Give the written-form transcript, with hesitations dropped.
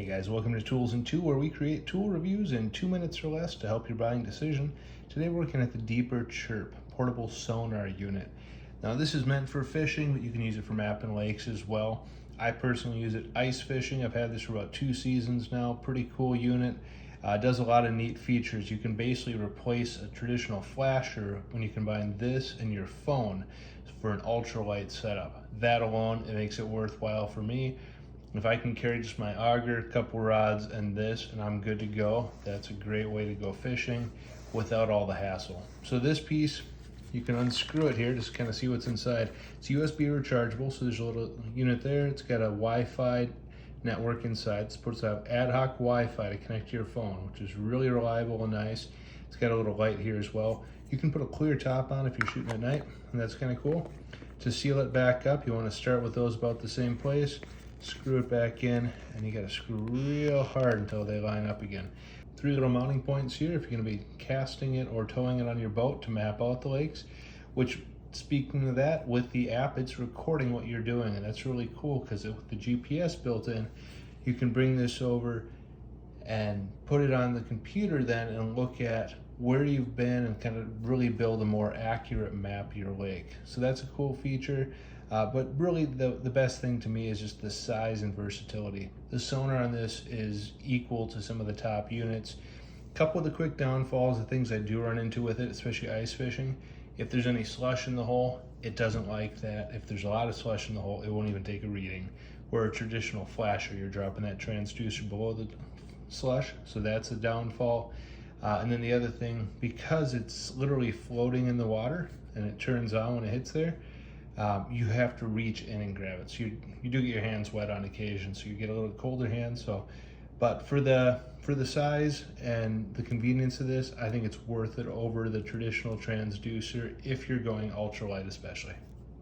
Hey guys, welcome to Tools in 2, where we create tool reviews in 2 minutes or less to help your buying decision. Today we're looking at the Deeper Chirp portable sonar unit. Now this is meant for fishing, but you can use it for mapping lakes as well. I personally use it ice fishing. I've had this for about 2 seasons now. Pretty cool unit. It does a lot of neat features. You can basically replace a traditional flasher when you combine this and your phone for an ultralight setup. That alone, it makes it worthwhile for me. If I can carry just my auger, a couple rods, and this, and I'm good to go, that's a great way to go fishing without all the hassle. So this piece, you can unscrew it here, just kind of see what's inside. It's USB rechargeable, so there's a little unit there. It's got a Wi-Fi network inside. It's supposed to have ad hoc Wi-Fi to connect to your phone, which is really reliable and nice. It's got a little light here as well. You can put a clear top on if you're shooting at night, and that's kind of cool. To seal it back up, you want to start with those about the same place. Screw it back in, and you got to screw real hard until they line up again. 3 little mounting points here if you're going to be casting it or towing it on your boat to map out the lakes, which, speaking of that, with the app, it's recording what you're doing, and that's really cool because with the GPS built in, you can bring this over and put it on the computer then and look at where you've been and kind of really build a more accurate map of your lake. So that's a cool feature. But really the best thing to me is just the size and versatility. The sonar on this is equal to some of the top units. A couple of the quick downfalls, the things I do run into with it, especially ice fishing, if there's any slush in the hole, it doesn't like that. If there's a lot of slush in the hole, it won't even take a reading. Where a traditional flasher, you're dropping that transducer below the slush, so that's a downfall. And then the other thing, because it's literally floating in the water and it turns on when it hits there, you have to reach in and grab it. So you do get your hands wet on occasion, so you get a little colder hands. But for the size and the convenience of this, I think it's worth it over the traditional transducer if you're going ultralight especially.